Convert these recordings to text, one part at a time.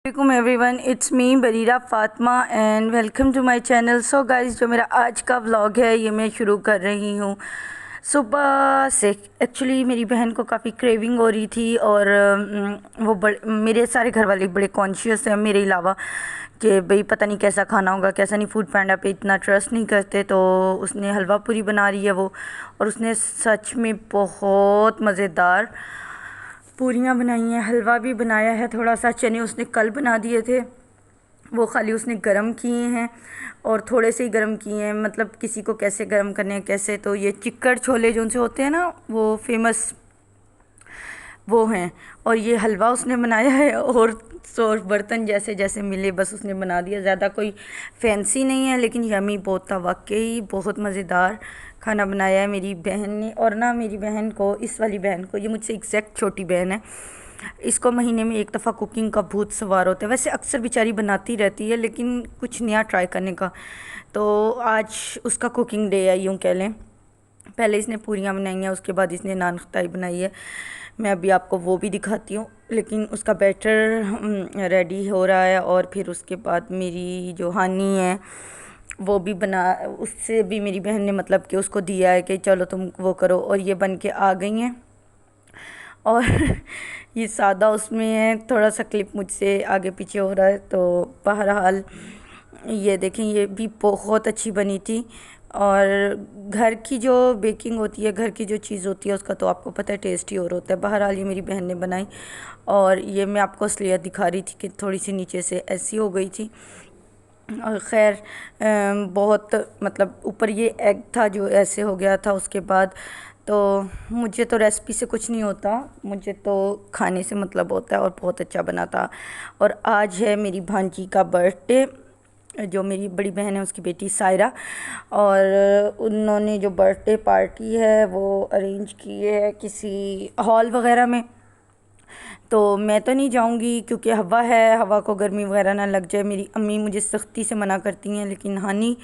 वालेकुम everyone, it's me Bareera Fatima and welcome to my channel. So guys, जो मेरा आज का व्लॉग है ये मैं शुरू कर रही हूँ सुबह से। एक्चुअली मेरी बहन को काफ़ी क्रेविंग हो रही थी और वो मेरे सारे घर वाले बड़े कॉन्शियस हैं मेरे अलावा कि भाई पता नहीं कैसा खाना होगा कैसा नहीं। फूड पांडा पे इतना ट्रस्ट नहीं करते, तो उसने हलवा पूरी बना रही है वो, और उसने सच में बहुत मज़ेदार पूरियाँ बनाई हैं, हलवा भी बनाया है। थोड़ा सा चने उसने कल बना दिए थे, वो खाली उसने गरम किए हैं और थोड़े से ही गरम किए हैं। मतलब किसी को कैसे गरम करने हैं कैसे, तो ये चिक्कड़ छोले जो उनसे होते हैं ना, वो फेमस वो हैं। और ये हलवा उसने बनाया है और बर्तन जैसे जैसे मिले बस उसने बना दिया। ज़्यादा कोई फैंसी नहीं है लेकिन यमी बहुत था, वाकई बहुत मज़ेदार खाना बनाया है मेरी बहन ने। और ना मेरी बहन को, इस वाली बहन को, ये मुझसे एग्जैक्ट छोटी बहन है, इसको महीने में एक दफ़ा कुकिंग का भूत सवार होता है। वैसे अक्सर बेचारी बनाती रहती है लेकिन कुछ नया ट्राई करने का, तो आज उसका कुकिंग डे है यूँ कह लें। पहले इसने पूरियाँ बनाई हैं, उसके बाद इसने नान खटाई बनाई है। मैं अभी आपको वो भी दिखाती हूँ, लेकिन उसका बैटर रेडी हो रहा है। और फिर उसके बाद मेरी जो हानी है वो भी बना, उससे भी मेरी बहन ने मतलब कि उसको दिया है कि चलो तुम वो करो, और ये बन के आ गई हैं। और ये सादा उसमें है, थोड़ा सा क्लिप मुझसे आगे पीछे हो रहा है, तो बहरहाल ये देखें ये भी बहुत अच्छी बनी थी। और घर की जो बेकिंग होती है, घर की जो चीज़ होती है उसका तो आपको पता है टेस्ट ही और होता है। बहरहाल ये मेरी बहन ने बनाई, और ये मैं आपको असलियत दिखा रही थी कि थोड़ी सी नीचे से ऐसी हो गई थी। और ख़ैर बहुत मतलब ऊपर ये एग था जो ऐसे हो गया था। उसके बाद तो मुझे तो रेसिपी से कुछ नहीं होता, मुझे तो खाने से मतलब होता है, और बहुत अच्छा बना था। और आज है मेरी भांजी का बर्थडे, जो मेरी बड़ी बहन है उसकी बेटी सायरा, और उन्होंने जो बर्थडे पार्टी है वो अरेंज की है किसी हॉल वगैरह में। तो मैं तो नहीं जाऊंगी क्योंकि हवा है, हवा को गर्मी वगैरह ना लग जाए। मेरी अम्मी मुझे सख्ती से मना करती हैं, लेकिन हानी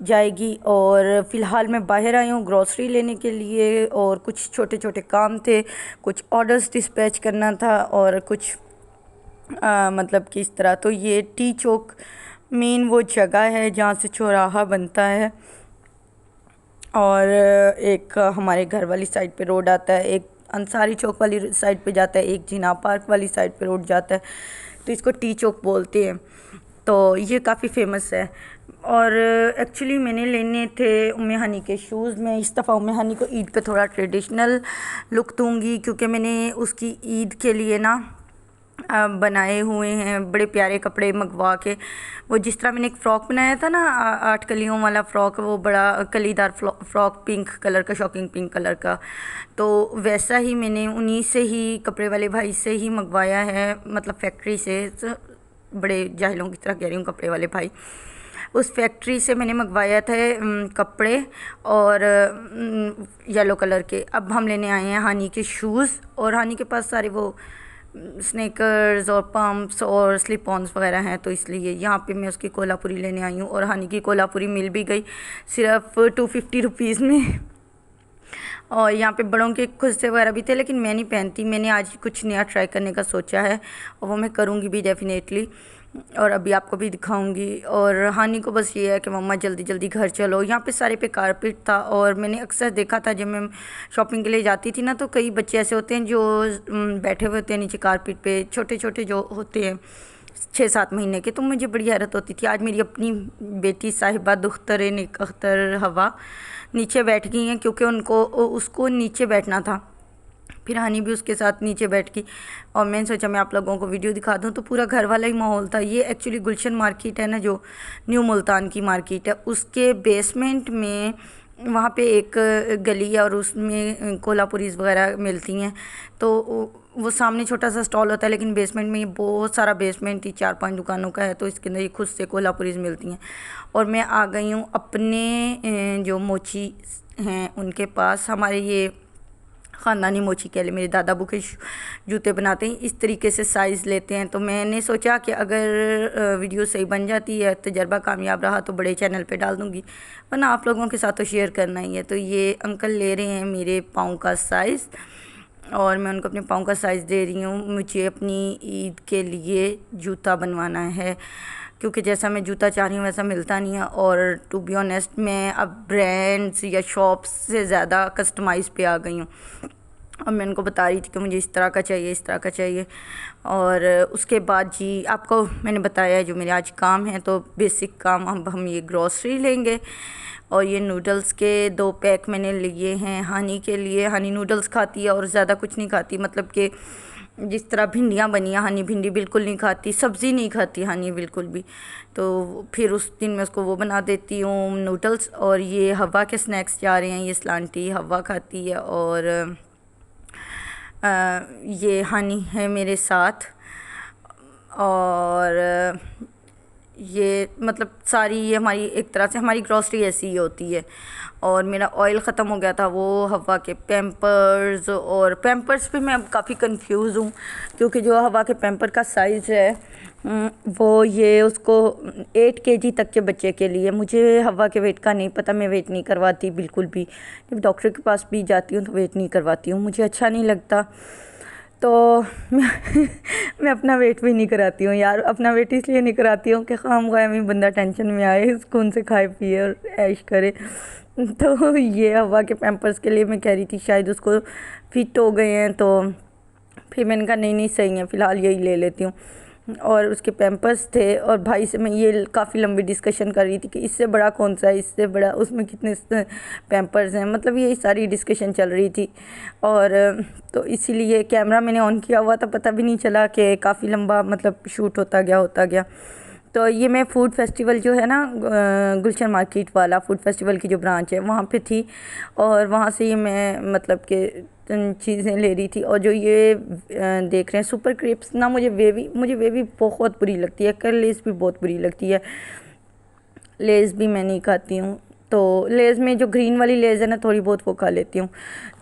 जाएगी। और फ़िलहाल मैं बाहर आई हूँ ग्रॉसरी लेने के लिए, और कुछ छोटे छोटे काम थे, कुछ ऑर्डर्स डिस्पैच करना था, और कुछ मतलब कि इस तरह। तो ये टी चौक मेन वो जगह है जहाँ से चौराहा बनता है, और एक हमारे घर वाली साइड पे रोड आता है, एक अंसारी चौक वाली साइड पे जाता है, एक जिना पार्क वाली साइड पे रोड जाता है, तो इसको टी चौक बोलते हैं। तो ये काफ़ी फेमस है। और एक्चुअली मैंने लेने थे उम्मे हनी के शूज़। मैं इस दफ़ा उम्मे हनी को ईद पे थोड़ा ट्रेडिशनल लुक दूँगी, क्योंकि मैंने उसकी ईद के लिए ना बनाए हुए हैं बड़े प्यारे कपड़े मंगवा के। वो जिस तरह मैंने एक फ़्रॉक बनाया था ना, 8 कलियों वाला फ़्रॉक, वो बड़ा कलीदार फ़्रॉक पिंक कलर का, शॉकिंग पिंक कलर का, तो वैसा ही मैंने उन्हीं से ही, कपड़े वाले भाई से ही मंगवाया है, मतलब फैक्ट्री से। बड़े जाहिलों की तरह कह रही हूँ, कपड़े वाले भाई, उस फैक्ट्री से मैंने मंगवाया थे कपड़े, और येलो कलर के। अब हम लेने आए हैं हानी के शूज़, और हानी के पास सारे वो स्नेकर्स और पम्प्स और स्लिप ऑन्स वगैरह हैं, तो इसलिए यहाँ पे मैं उसकी कोल्हापुरी लेने आई हूँ। और हानी की कोल्हापुरी मिल भी गई सिर्फ 250 रुपीज़ में। और यहाँ पे बड़ों के खुस्से वगैरह भी थे, लेकिन मैं नहीं पहनती। मैंने आज कुछ नया ट्राई करने का सोचा है, और वो मैं करूँगी भी डेफिनेटली, और अभी आपको भी दिखाऊंगी। और हानि को बस ये है कि मम्मा जल्दी जल्दी घर चलो। यहाँ पे सारे पे कारपेट था, और मैंने अक्सर देखा था जब मैं शॉपिंग के लिए जाती थी ना, तो कई बच्चे ऐसे होते हैं जो बैठे हुए होते हैं नीचे कारपेट पे, छोटे छोटे जो होते हैं 6-7 महीने के। तो मुझे बड़ी हैरत होती थी। आज मेरी अपनी बेटी साहिबा दुख्तर नेक अख्तर हवा नीचे बैठ गई हैं, क्योंकि उनको उसको नीचे बैठना था। फिर हानी भी उसके साथ नीचे बैठ गई, और मैंने सोचा मैं आप लोगों को वीडियो दिखा दूं। तो पूरा घर वाला ही माहौल था। ये एक्चुअली गुलशन मार्केट है ना, जो न्यू मुल्तान की मार्केट है, उसके बेसमेंट में वहाँ पे एक गली है, और उसमें कोल्हापुरीज़ वगैरह मिलती हैं। तो वो सामने छोटा सा स्टॉल होता है, लेकिन बेसमेंट में ये बहुत सारा बेसमेंट ही 4-5 दुकानों का है, तो इसके अंदर ये खुद से कोल्हापुरीज़ मिलती हैं। और मैं आ गई हूँ अपने जो मोची हैं उनके पास। हमारे ये ख़ानदानी मोची कह ले, मेरे दादा अबू के जूते बनाते हैं, इस तरीके से साइज़ लेते हैं। तो मैंने सोचा कि अगर वीडियो सही बन जाती है, तजर्बा कामयाब रहा, तो बड़े चैनल पे डाल दूँगी, वरना आप लोगों के साथ तो शेयर करना ही है। तो ये अंकल ले रहे हैं मेरे पाँव का साइज़, और मैं उनको अपने पाँव का साइज़ दे रही हूँ। मुझे अपनी ईद के लिए जूता बनवाना है, क्योंकि जैसा मैं जूता चाह रही हूँ वैसा मिलता नहीं है। और टू बी ऑनेस्ट मैं अब ब्रांड्स या शॉप्स से ज़्यादा कस्टमाइज़ पे आ गई हूँ। अब मैं उनको बता रही थी कि मुझे इस तरह का चाहिए, इस तरह का चाहिए। और उसके बाद जी आपको मैंने बताया जो मेरे आज काम है, तो बेसिक काम अब हम ये ग्रॉसरी लेंगे। और ये नूडल्स के 2 पैक मैंने लिए हैं हानी के लिए। हानी नूडल्स खाती है और ज़्यादा कुछ नहीं खाती, मतलब कि जिस तरह भिंडियाँ बनी हैं, हानी भिंडी बिल्कुल नहीं खाती, सब्ज़ी नहीं खाती हानी बिल्कुल भी। तो फिर उस दिन मैं उसको वो बना देती हूँ नूडल्स। और ये हवा के स्नैक्स जा रहे हैं, ये स्लांटी हवा खाती है और ये हानी है मेरे साथ। और ये मतलब सारी ये हमारी एक तरह से हमारी ग्रॉसरी ऐसी ही होती है। और मेरा ऑयल ख़त्म हो गया था, वो हवा के पैम्पर्स। और पैम्पर्स पे मैं अब काफ़ी कंफ्यूज हूँ, क्योंकि जो हवा के पैम्पर का साइज़ है वो ये उसको 8 केजी तक के बच्चे के लिए। मुझे हवा के वेट का नहीं पता, मैं वेट नहीं करवाती बिल्कुल भी। जब डॉक्टर के पास भी जाती हूँ तो वेट नहीं करवाती हूँ, मुझे अच्छा नहीं लगता। तो मैं अपना वेट भी नहीं कराती हूँ यार। अपना वेट इसलिए नहीं कराती हूँ कि खामख़ाह में बंदा टेंशन में आए, सुकून से खाए पिए और ऐश करे। तो ये हवा के पैम्पर्स के लिए मैं कह रही थी शायद उसको फिट हो गए हैं, तो फिर मैंने कहा नहीं नहीं सही है, फ़िलहाल यही ले लेती हूँ। और उसके पैम्पर्स थे और भाई से मैं ये काफ़ी लंबी डिस्कशन कर रही थी कि इससे बड़ा कौन सा है, इससे बड़ा उसमें कितने पैम्पर्स हैं, मतलब यही सारी डिस्कशन चल रही थी। और तो इसीलिए कैमरा मैंने ऑन किया हुआ था, पता भी नहीं चला कि काफ़ी लंबा मतलब शूट होता गया। तो ये मैं फूड फेस्टिवल जो है ना, गुलशन मार्केट वाला फूड फेस्टिवल की जो ब्रांच है वहाँ पे थी। और वहाँ से ये मैं मतलब कि चीज़ें ले रही थी। और जो ये देख रहे हैं सुपर क्रिप्स ना, मुझे वेवी बहुत बुरी लगती है, कर लेस भी बहुत बुरी लगती है। लेज़ भी मैं नहीं खाती हूँ, तो लेज़ में जो ग्रीन वाली लेज़ है ना थोड़ी बहुत वो खा लेती हूँ।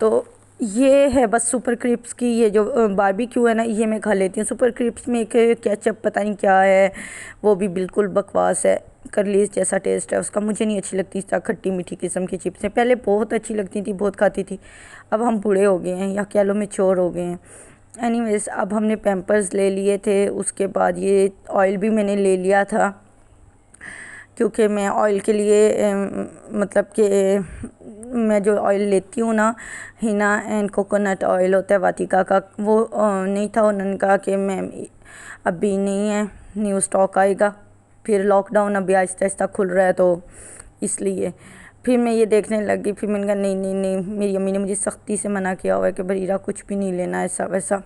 तो ये है बस सुपर क्रिप्स की ये जो बारबेक्यू है ना, ये मैं खा लेती हूँ। सुपर क्रिप्स में एक केचप पता नहीं क्या है, वो भी बिल्कुल बकवास है, करलीस जैसा टेस्ट है उसका, मुझे नहीं अच्छी लगती। इस तरह खट्टी मीठी किस्म की चिप्स हैं, पहले बहुत अच्छी लगती थी, बहुत खाती थी। अब हम बूढ़े हो गए हैं या कह लो मैच्योर हो गए हैं। एनीवेज़ अब हमने पैम्पर्स ले लिए थे, उसके बाद ये ऑयल भी मैंने ले लिया था, क्योंकि मैं ऑयल के लिए मतलब कि मैं जो ऑयल लेती हूँ ना, हिना एंड कोकोनट ऑयल होता है वाटिका का, वो नहीं था। उन्होंने कहा कि मैम अभी नहीं है, न्यू स्टॉक आएगा। फिर लॉकडाउन अभी आहिस्ता आहिस्ता खुल रहा है, तो इसलिए फिर मैं ये देखने लग गई। फिर मैंने कहा नहीं नहीं नहीं, मेरी अम्मी ने मुझे सख्ती से मना किया हुआ है कि बरीरा कुछ भी नहीं लेना ऐसा वैसा,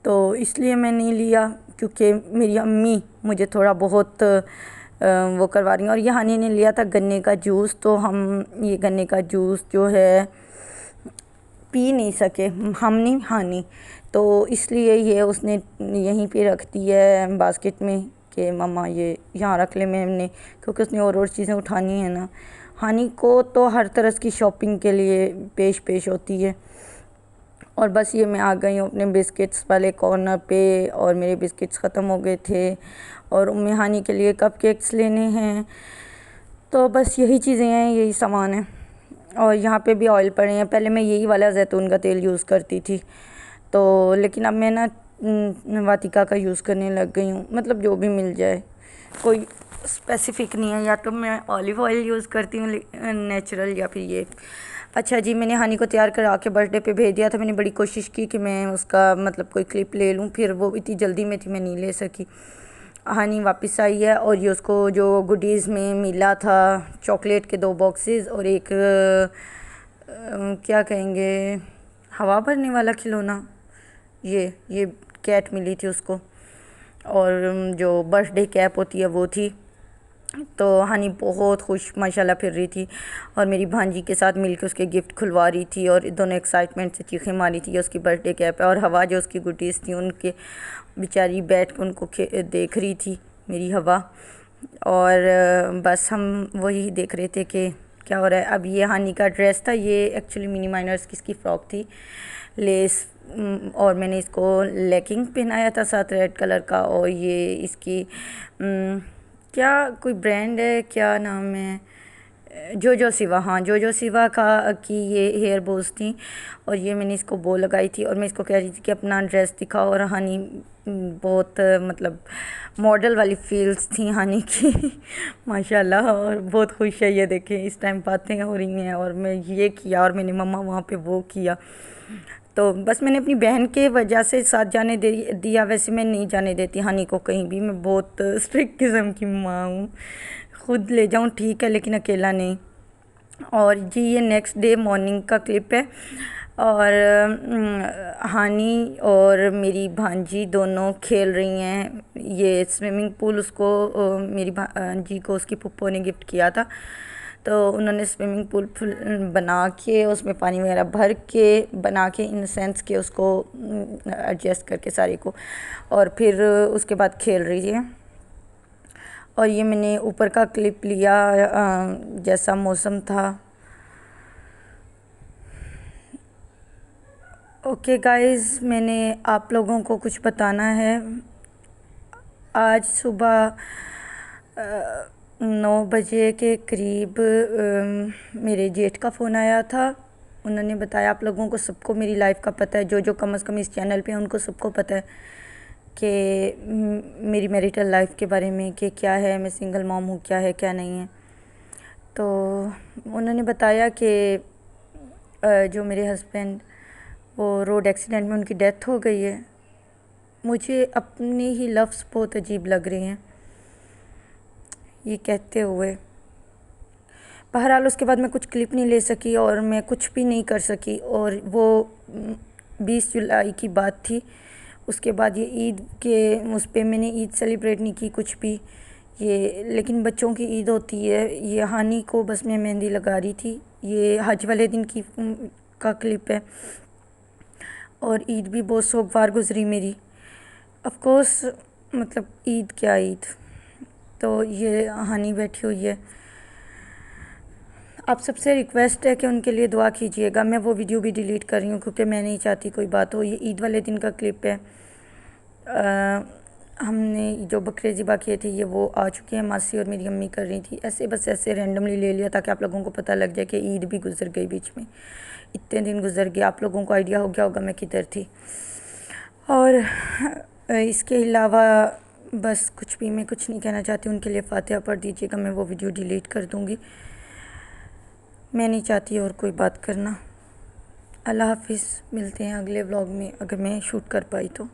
तो इसलिए मैं नहीं लिया। क्योंकि मेरी अम्मी मुझे थोड़ा बहुत वो करवा रही हैं। और ये हानि ने लिया था गन्ने का जूस, तो हम ये गन्ने का जूस जो है पी नहीं सके, हम नहीं हानि, तो इसलिए ये उसने यहीं पे रख दी है बास्केट में कि मम्मा ये यहाँ रख ले मैंने, क्योंकि उसने और चीज़ें उठानी है ना। हानि को तो हर तरह की शॉपिंग के लिए पेश होती है। और बस ये मैं आ गई हूँ अपने बिस्किट्स वाले कॉर्नर पे, और मेरे बिस्किट्स ख़त्म हो गए थे और उम्मी हानि के लिए कपकेक्स लेने हैं। तो बस यही चीज़ें हैं, यही सामान है। और यहाँ पे भी ऑयल पड़े हैं, पहले मैं यही वाला जैतून का तेल यूज़ करती थी, तो लेकिन अब मैं ना वाटिका का यूज़ करने लग गई हूँ, मतलब जो भी मिल जाए, कोई स्पेसिफिक नहीं है। या तो मैं ऑलिव ऑयल यूज़ करती हूँ नेचुरल, या फिर ये। अच्छा जी, मैंने हानि को तैयार करा के बर्थडे पे भेज दिया था। मैंने बड़ी कोशिश की कि मैं उसका मतलब कोई क्लिप ले लूँ, फिर वो इतनी जल्दी में थी मैं नहीं ले सकी। हानि वापस आई है और ये उसको जो गुडीज़ में मिला था, चॉकलेट के 2 बॉक्सेस और एक क्या कहेंगे हवा भरने वाला खिलौना, ये कैट मिली थी उसको। और जो बर्थडे कैप होती है वो थी। तो हानि बहुत खुश माशाल्लाह फिर रही थी और मेरी भांजी के साथ मिलकर उसके गिफ्ट खुलवा रही थी, और दोनों एक्साइटमेंट से चीखें मारी थी। उसकी बर्थडे कैप है, और हवा जो उसकी गुटीज़ थी उनके बेचारी बैठ कर उनको देख रही थी मेरी हवा। और बस हम वही देख रहे थे कि क्या हो रहा है। अब ये हानि का ड्रेस था, ये एक्चुअली मिनी माइनर्स की इसकी फ़्रॉक थी, लेस और मैंने इसको लेगिंग पहनाया था साथ रेड कलर का। और ये इसकी क्या कोई ब्रांड है, क्या नाम है, जोजो सिवा, हाँ जोजो सिवा का की ये हेयर बोस थी। और ये मैंने इसको बो लगाई थी और मैं इसको कह रही थी कि अपना ड्रेस दिखाओ। और हनी बहुत मतलब मॉडल वाली फील्स थी हनी की माशाल्लाह। और बहुत खुश है, ये देखें इस टाइम बातें हो रही हैं और मैं ये किया और मैंने मम्मा वहाँ पे वो किया। तो बस मैंने अपनी बहन के वजह से साथ जाने दिया, वैसे मैं नहीं जाने देती हनी को कहीं भी। मैं बहुत स्ट्रिक्ट किस्म की माँ हूँ, खुद ले जाऊँ ठीक है लेकिन अकेला नहीं। और जी ये नेक्स्ट डे मॉर्निंग का क्लिप है। और हानी और मेरी भांजी दोनों खेल रही हैं। ये स्विमिंग पूल उसको मेरी भांजी को उसकी पुप्पो ने गिफ्ट किया था। तो उन्होंने स्विमिंग पूल बना के उसमें पानी वगैरह भर के बना के इन सेंस के उसको एडजस्ट करके सारे को, और फिर उसके बाद खेल रही है। और ये मैंने ऊपर का क्लिप लिया जैसा मौसम था। ओके गाइस, मैंने आप लोगों को कुछ बताना है। आज सुबह 9 बजे के करीब मेरे जेठ का फ़ोन आया था। उन्होंने बताया, आप लोगों को सबको मेरी लाइफ का पता है, जो कम से कम इस चैनल पे हैं उनको सबको पता है कि मेरी मैरिटल लाइफ के बारे में कि क्या है, मैं सिंगल मॉम हूँ, क्या है क्या नहीं है। तो उन्होंने बताया कि जो मेरे हस्बैंड वो रोड एक्सीडेंट में उनकी डेथ हो गई है। मुझे अपने ही लफ्ज़ बहुत अजीब लग रहे हैं ये कहते हुए। बहरहाल उसके बाद मैं कुछ क्लिप नहीं ले सकी और मैं कुछ भी नहीं कर सकी। और वो 20 जुलाई की बात थी। उसके बाद ये ईद के उस पर मैंने ईद सेलिब्रेट नहीं की कुछ भी। ये लेकिन बच्चों की ईद होती है। ये हानी को बस मैं मेहंदी लगा रही थी। ये हज वाले दिन की का क्लिप है। और ईद भी बहुत सोगवार गुजरी मेरी। ऑफ कोर्स मतलब ईद क्या ईद। तो ये हानी बैठी हुई है। आप सबसे रिक्वेस्ट है कि उनके लिए दुआ कीजिएगा। मैं वो वीडियो भी डिलीट कर रही हूँ क्योंकि मैं नहीं चाहती कोई बात हो। ये ईद वाले दिन का क्लिप है। हमने जो बकरे ज़िबा किए थे ये वो आ चुके हैं, मासी और मेरी अम्मी कर रही थी। ऐसे बस ऐसे रैंडमली ले लिया ताकि आप लोगों को पता लग जाए कि ईद भी गुजर गई बीच में। इतने दिन गुजर गए, आप लोगों को आइडिया हो गया होगा मैं किधर थी। और इसके अलावा बस कुछ भी मैं कुछ नहीं कहना चाहती। उनके लिए फातिहा पढ़ दीजिएगा, मैं वो वीडियो डिलीट कर दूँगी। मैं नहीं चाहती और कोई बात करना। अल्लाह हाफिज़, मिलते हैं अगले व्लॉग में अगर मैं शूट कर पाई तो।